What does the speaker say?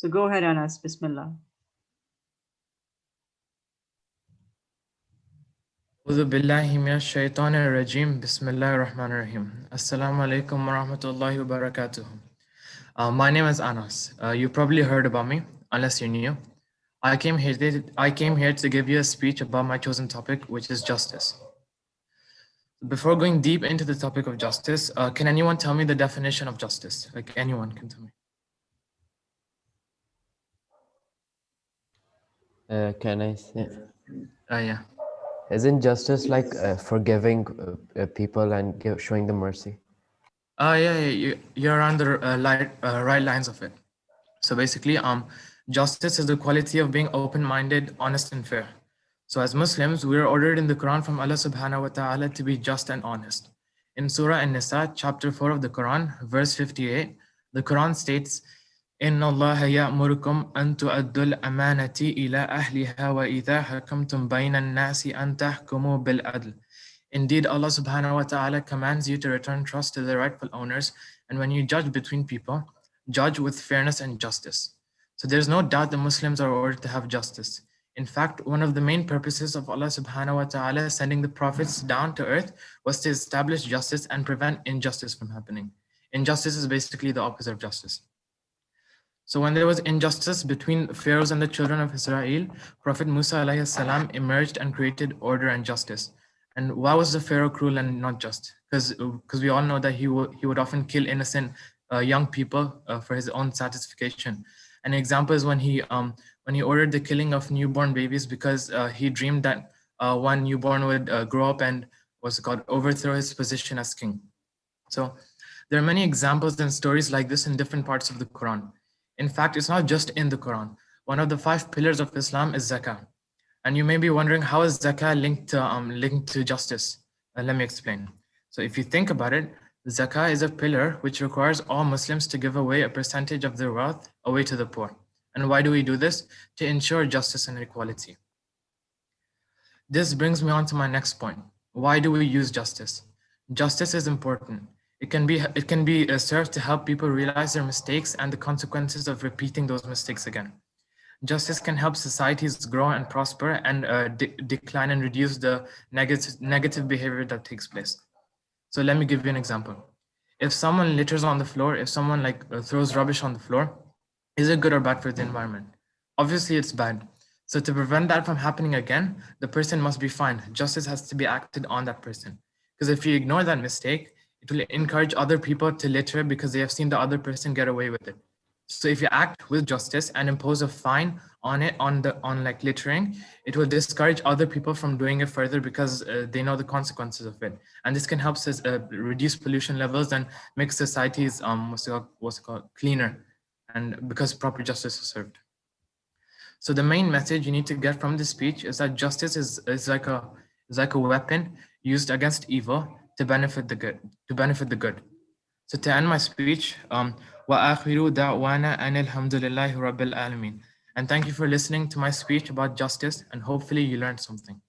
So go ahead, Anas. Bismillah. أعوذ بالله من الشيطان الرجيم بسم الله الرحمن الرحيم السلام عليكم ورحمة الله وبركاته. My name is Anas. You probably heard about me, unless you're new. I came here to give you a speech about my chosen topic, which is justice. Before going deep into the topic of justice, can anyone tell me the definition of justice? Like anyone can tell me. Can I say? Yeah. Isn't justice like forgiving people and showing them mercy? You're on the right lines of it. So basically, justice is the quality of being open-minded, honest, and fair. So as Muslims, we are ordered in the Quran from Allah subhanahu wa ta'ala to be just and honest. In Surah An-Nisa, chapter 4 of the Quran, verse 58, the Quran states, إن الله يأمركم أن تؤدوا الأمانة إلى أهلها وإذا حكمتم بين الناس أن تحكموا بالعدل. Indeed, Allah subhanahu wa ta'ala commands you to return trust to their rightful owners, and when you judge between people, judge with fairness and justice. So there's no doubt the Muslims are ordered to have justice. In fact, one of the main purposes of Allah subhanahu wa ta'ala sending the prophets down to earth was to establish justice and prevent injustice from happening. Injustice is basically the opposite of justice. So when there was injustice between pharaohs and the children of Israel, Prophet Musa alayhi salam emerged and created order and justice. And why was the pharaoh cruel and not just? Because we all know that he would often kill innocent young people for his own satisfaction. An example is when he ordered the killing of newborn babies because he dreamed that one newborn would grow up and overthrow his position as king. So there are many examples and stories like this in different parts of the Quran. In fact, it's not just in the Quran. One of the 5 pillars of Islam is zakah. And you may be wondering, how is zakah linked to justice? Let me explain. So if you think about it, zakah is a pillar which requires all Muslims to give away a percentage of their wealth away to the poor. And why do we do this? To ensure justice and equality. This brings me on to my next point. Why do we use justice? Justice is important. It can be served to help people realize their mistakes and the consequences of repeating those mistakes again. Justice can help societies grow and prosper and decline and reduce the negative behavior that takes place. So let me give you an example. If someone litters on the floor, if someone throws rubbish on the floor, is it good or bad for the environment? Obviously, it's bad. So to prevent that from happening again, the person must be fined. Justice has to be acted on that person. Because if you ignore that mistake, it will encourage other people to litter because they have seen the other person get away with it. So if you act with justice and impose a fine on littering, it will discourage other people from doing it further because they know the consequences of it. And this can help us reduce pollution levels and make societies cleaner, and because proper justice is served. So the main message you need to get from this speech is that justice is like a weapon used against evil to benefit the good. So to end my speech, وَآخِرُ دَعْوَانَا أَنِ الْحَمْدُ لِلَّهِ رَبِّ الْعَالَمِينَ. And thank you for listening to my speech about justice, and hopefully you learned something.